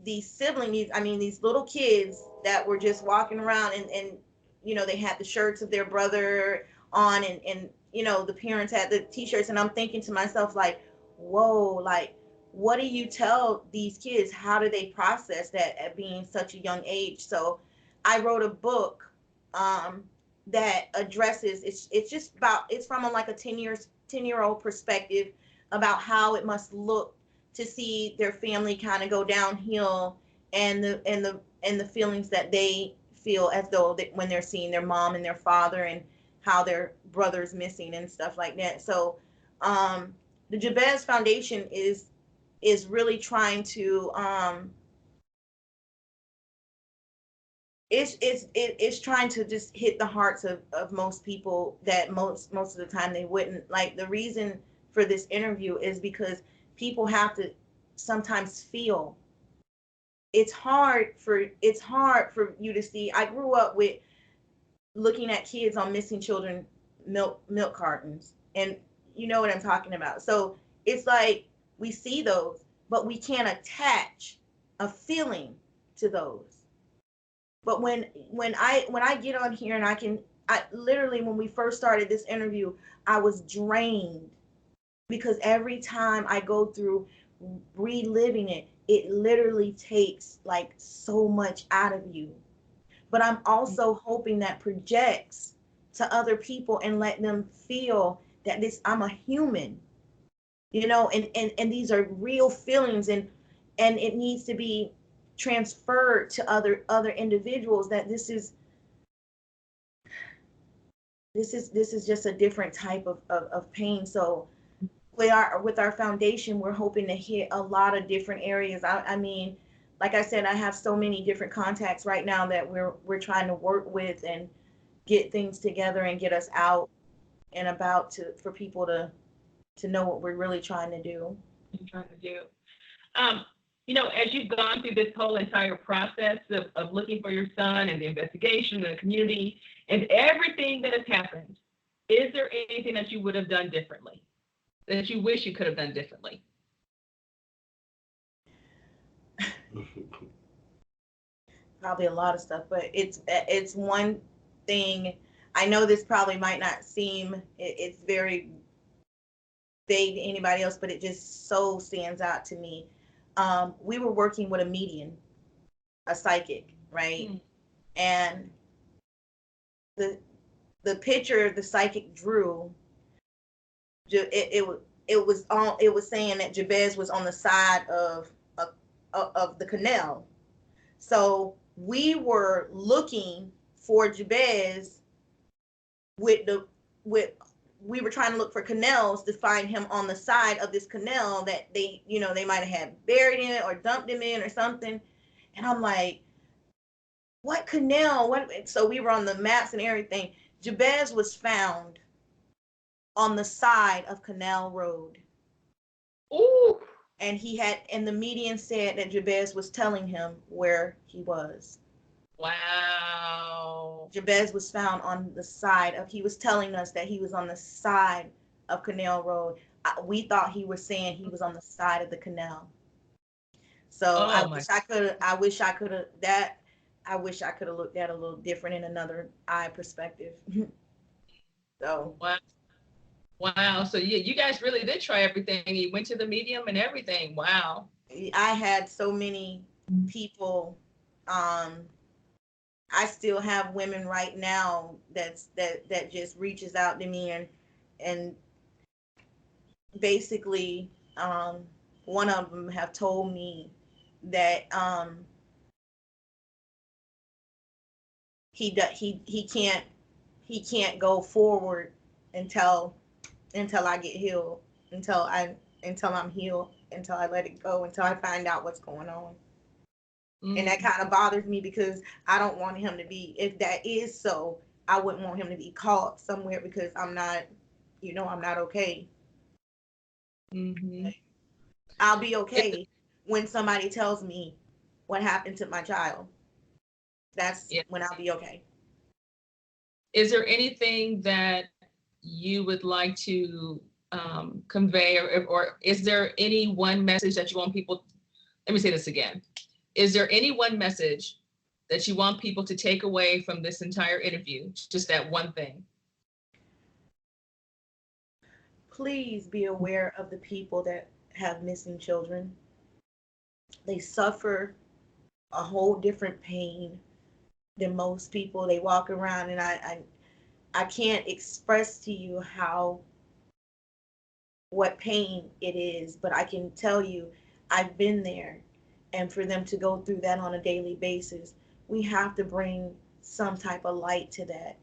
S2: these siblings, these little kids that were just walking around, and they had the shirts of their brother on, and the parents had the t-shirts, and I'm thinking to myself, like, whoa, like, what do you tell these kids? How do they process that at being such a young age? So I wrote a book that addresses, it's from like a 10-year-old perspective about how it must look to see their family kind of go downhill, and the feelings that they feel as though when they're seeing their mom and their father, and how their brother's missing and stuff like that. So the Jabez Foundation is really trying to it's trying to just hit the hearts of most people that most of the time they wouldn't. Like, the reason for this interview is because people have to sometimes feel. It's hard for you to see. I grew up with looking at kids on missing children milk cartons, and you know what I'm talking about. So it's like we see those, but we can't attach a feeling to those. But when I get on here, and I literally, when we first started this interview, I was drained, because every time I go through reliving it, it literally takes like so much out of you. But I'm also hoping that projects to other people and let them feel that I'm a human, you know, and these are real feelings, and it needs to be transferred to other individuals that this is just a different type of pain. So with our foundation, we're hoping to hit a lot of different areas. I mean, like I said, I have so many different contacts right now that we're trying to work with and get things together and get us out and about for people to know what we're really trying to do.
S1: You know, as you've gone through this whole entire process of looking for your son and the investigation and the community and everything that has happened, is there anything that you would have done differently, that you wish you could have done differently?
S2: Probably a lot of stuff, but it's one thing. I know this probably might not seem, it's very vague to anybody else, but it just so stands out to me. We were working with a medium, a psychic, right? And the picture the psychic drew, it was saying that Jabez was on the side of the canal. So we were looking for Jabez we were trying to look for canals to find him on the side of this canal that they might have had buried in it or dumped him in or something. And I'm like, what canal? So we were on the maps and everything. Jabez was found on the side of Canal Road.
S1: Ooh.
S2: And the medium said that Jabez was telling him where he was.
S1: Wow.
S2: Jabez was found on the side he was telling us that he was on the side of Canal Road. We thought he was saying he was on the side of the canal. So I wish I could have looked at it a little different in another eye perspective. So
S1: wow. So you guys really did try everything. You went to the medium and everything. Wow.
S2: I had so many people. I still have women right now that just reaches out to me and basically one of them have told me that he can't go forward until I get healed, until I'm healed, until I let it go, until I find out what's going on. And that kind of bothers me because I don't want him to be, if that is so, I wouldn't want him to be caught somewhere because I'm not okay.
S1: Mm-hmm.
S2: I'll be okay when somebody tells me what happened to my child. That's when I'll be okay.
S1: Is there anything that you would like to convey, or is there any one message that you want people, let me say this again. Is there any one message that you want people to take away from this entire interview? Just that one thing.
S2: Please be aware of the people that have missing children. They suffer a whole different pain than most people. They walk around, and I can't express to you what pain it is, but I can tell you I've been there. And for them to go through that on a daily basis, we have to bring some type of light to that.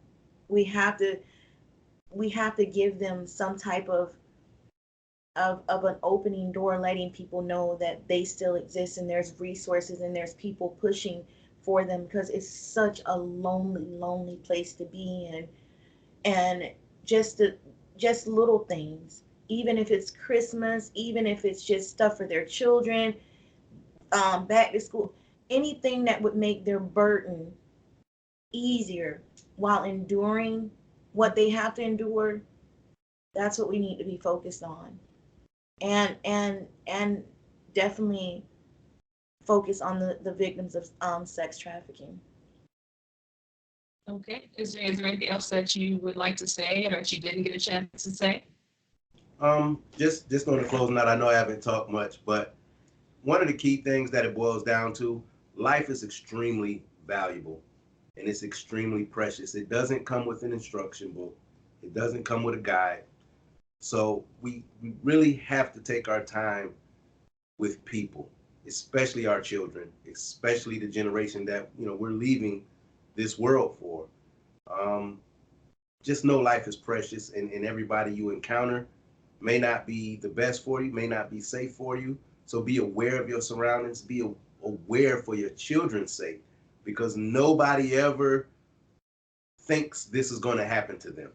S2: We have to give them some type of an opening door, letting people know that they still exist and there's resources and there's people pushing for them, because it's such a lonely place to be in. And just little things, even if it's Christmas, even if it's just stuff for their children, back to school, anything that would make their burden easier while enduring what they have to endure. That's what we need to be focused on, and definitely focus on the victims of sex trafficking.
S1: Okay. Is there anything else that you would like to say, or that you didn't get a chance to say?
S3: Just going to close out. I know I haven't talked much, but one of the key things that it boils down to, life is extremely valuable and it's extremely precious. It doesn't come with an instruction book. It doesn't come with a guide. So we really have to take our time with people, especially our children, especially the generation that, you know, we're leaving this world for. Just know life is precious, and everybody you encounter may not be the best for you, may not be safe for you. So be aware of your surroundings, be aware for your children's sake, because nobody ever thinks this is going to happen to them.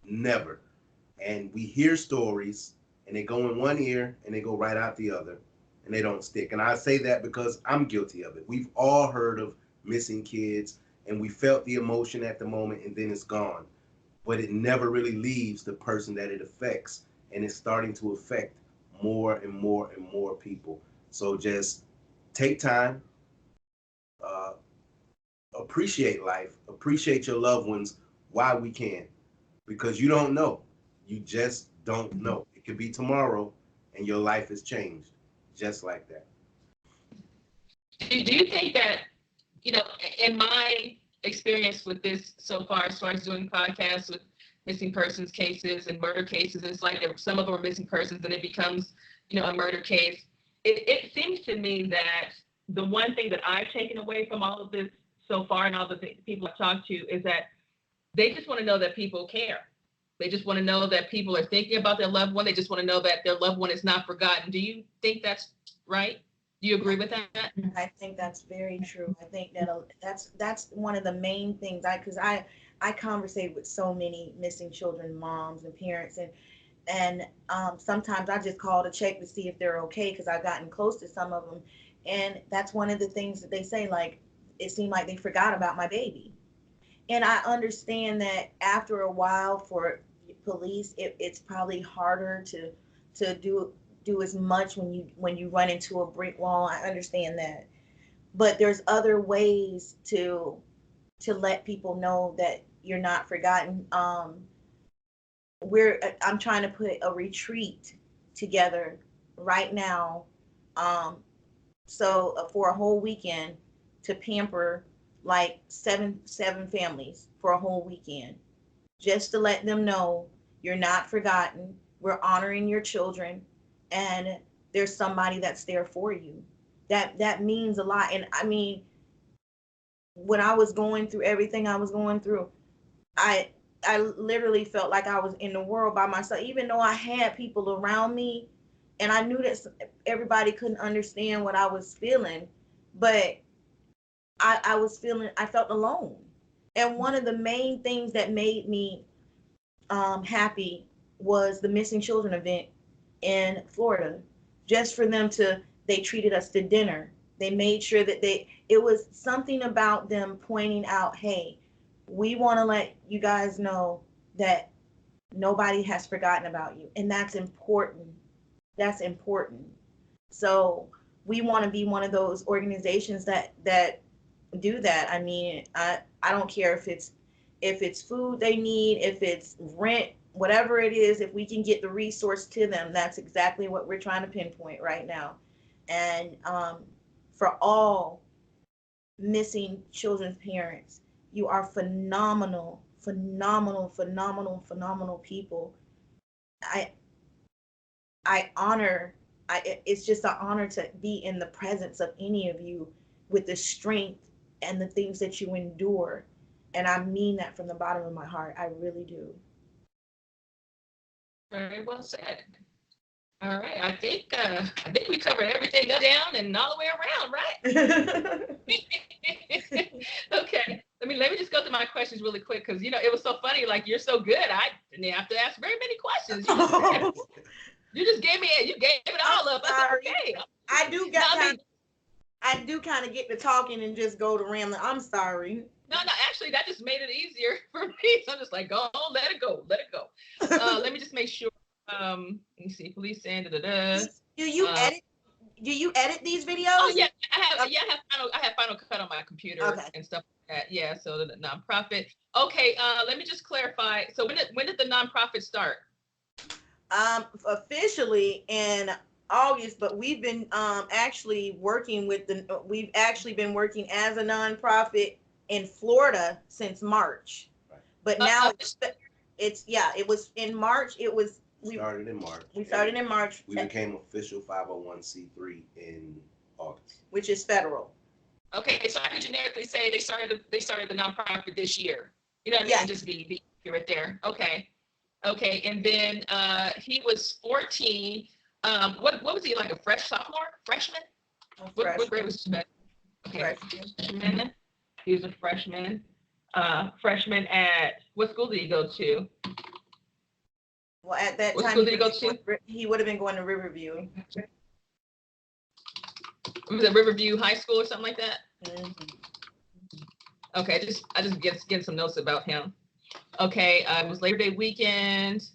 S3: Never. And we hear stories and they go in one ear and they go right out the other and they don't stick. And I say that because I'm guilty of it. We've all heard of missing kids and we felt the emotion at the moment and then it's gone. But it never really leaves the person that it affects, and it's starting to affect more and more and more people. So just take time, appreciate life, appreciate your loved ones while we can, because you don't know. You just don't know. It could be tomorrow and your life has changed just like that.
S1: Do you think that, you know, in my experience with this so far as doing podcasts with missing persons cases and murder cases, it's like some of them are missing persons and it becomes, you know, a murder case. It seems to me that the one thing that I've taken away from all of this so far and all the people I've talked to is that they just want to know that people care. They just want to know that people are thinking about their loved one. They just want to know that their loved one is not forgotten. Do you think that's right? Do you agree with that?
S2: I think that's very true. I think that that's one of the main things. Because I conversate with so many missing children, moms and parents, and sometimes I just call to check to see if they're okay because I've gotten close to some of them, and that's one of the things that they say. Like, it seemed like they forgot about my baby, and I understand that after a while for police, it's probably harder to do as much when you run into a brick wall. I understand that, but there's other ways to let people know that you're not forgotten. I'm trying to put a retreat together right now, so for a whole weekend to pamper like seven families for a whole weekend, just to let them know you're not forgotten. We're honoring your children, and there's somebody that's there for you. That means a lot. And I mean, when I was going through everything I was going through, I literally felt like I was in the world by myself, even though I had people around me, and I knew that everybody couldn't understand what I was feeling, but I felt alone. And one of the main things that made me happy was the missing children event in Florida. Just for them they treated us to dinner. They made sure that it was something about them pointing out, hey, we want to let you guys know that nobody has forgotten about you. And that's important. That's important. So we want to be one of those organizations that do that. I mean, I don't care if it's food they need, if it's rent, whatever it is, if we can get the resource to them, that's exactly what we're trying to pinpoint right now. And for all missing children's parents, you are phenomenal people. It's just an honor to be in the presence of any of you with the strength and the things that you endure. And I mean that from the bottom of my heart. I really do.
S1: Very well said. All right. I think we covered everything up, down, and all the way around, right? Okay. Let me just go through my questions really quick because it was so funny. Like, you're so good. I didn't have to ask very many questions. You just gave it all up. I said, okay.
S2: I do kind of get to talking and just go to rambling. I'm sorry.
S1: No, actually, that just made it easier for me. So I'm just like, go on, let it go. Let me just make sure. Let me see, police and
S2: Do you edit these videos?
S1: Oh yeah, I have Final Cut on my computer and stuff like that. Yeah, so the nonprofit. Okay, let me just clarify. So when did the nonprofit start?
S2: Officially in August, but we've been actually working with we've actually been working as a nonprofit in Florida since March.
S3: Right.
S2: But now it was in March. We
S3: started in March.
S2: We started in March.
S3: We became official 501c3 in August,
S2: which is federal.
S1: Okay, so I can generically say they started the nonprofit this year. You know what I mean?
S2: Yeah.
S1: Just be right there. Okay. Okay, and then he was 14. What was he, like a freshman? What grade was he? Okay, freshman. He was a freshman. Freshman at what school did he go to?
S2: Well, at that
S1: What
S2: time,
S1: school did he go to?
S2: He would have been going to Riverview.
S1: Was it Riverview High School or something like that?
S2: Mm-hmm.
S1: Okay, I just get some notes about him. Okay, it was Labor Day weekend.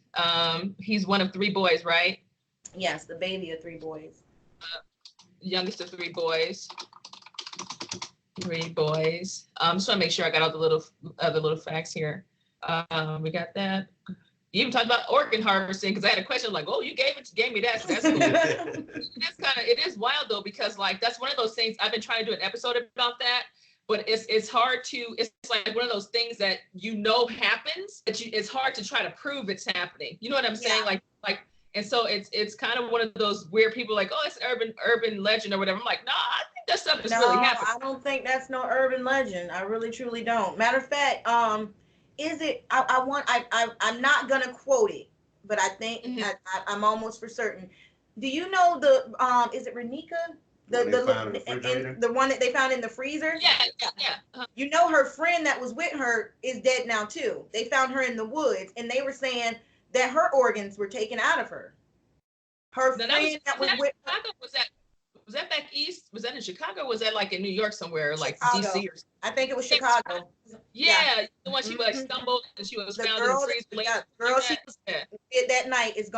S1: He's one of 3 boys, right?
S2: Yes, the baby of 3 boys.
S1: Youngest of 3 boys. 3 boys. Just want to make sure I got all the little facts here. We got that. You even talked about organ harvesting because I had a question like, oh, you gave me that. So that's cool. It is wild though, because like that's one of those things I've been trying to do an episode about that, but it's hard to, it's like one of those things that happens, but it's hard to try to prove it's happening. You know what I'm saying?
S2: Yeah.
S1: Like, and so it's kind of one of those weird people like, oh, it's an urban legend or whatever. I'm like, nah, I think that stuff is really happening.
S2: I don't think that's no urban legend. I really truly don't. Matter of fact, is it? I'm not gonna quote it, but I think I'm almost for certain. Do you know is it Renika? The one that they found in the freezer?
S1: Yeah. Uh-huh.
S2: You know, her friend that was with her is dead now too. They found her in the woods, and they were saying that her organs were taken out of her. Her friend that was with her.
S1: Was that back east? Was that in Chicago? Or was that like in New York somewhere, like
S2: Chicago.
S1: DC or something?
S2: I think it was Chicago.
S1: Yeah, the one she like stumbled and she was found in the freezer.
S2: The girl she was did that night is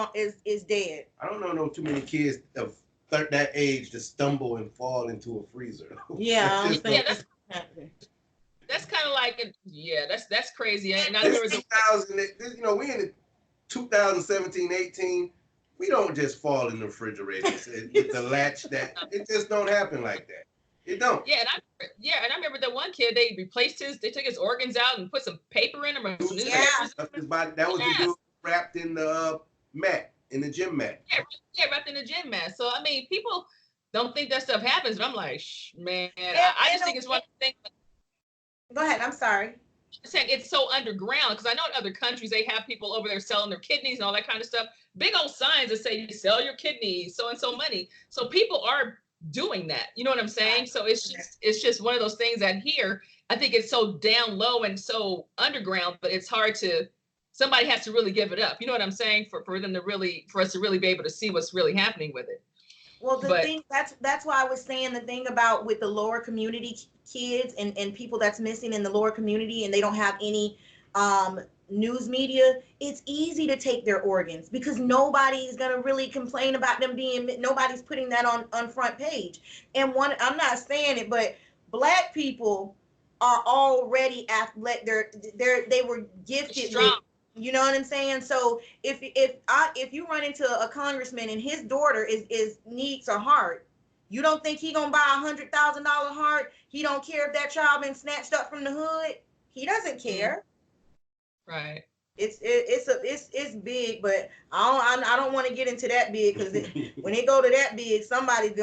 S2: dead.
S3: I don't know too many kids of that age to stumble and fall into a freezer.
S2: Yeah,
S1: that's kind of like that's crazy. And I
S3: remember 2000. We in the 2017-18. We don't just fall in the refrigerators with the latch. That it just don't happen like that. It don't.
S1: Yeah, and I remember that one kid. They took his organs out and put some paper in them. Or some
S3: his body. That was the dude wrapped in the mat, in the gym mat.
S1: Yeah, wrapped in the gym mat. So I mean, people don't think that stuff happens, but I'm like, man, I just think it's one thing.
S2: Go ahead. I'm sorry.
S1: Saying it's so underground because I know in other countries they have people over there selling their kidneys and all that kind of stuff. Big old signs that say you sell your kidneys, so and so money. So people are doing that. You know what I'm saying? So it's just one of those things that here I think it's so down low and so underground, but it's hard to. Somebody has to really give it up. You know what I'm saying? For us to really be able to see what's really happening with it.
S2: Well, that's why I was saying the thing about with the lower community kids and people that's missing in the lower community and they don't have any news media. It's easy to take their organs because nobody's gonna really complain about them nobody's putting that on front page. And I'm not saying it, but Black people are already athletic. They were gifted with. You know what I'm saying? So if you run into a congressman and his daughter needs a heart, you don't think he gonna buy $100,000 heart? He don't care if that child been snatched up from the hood. He doesn't care.
S1: Right.
S2: It's big, but I don't want to get into that big because when they go to that big, somebody's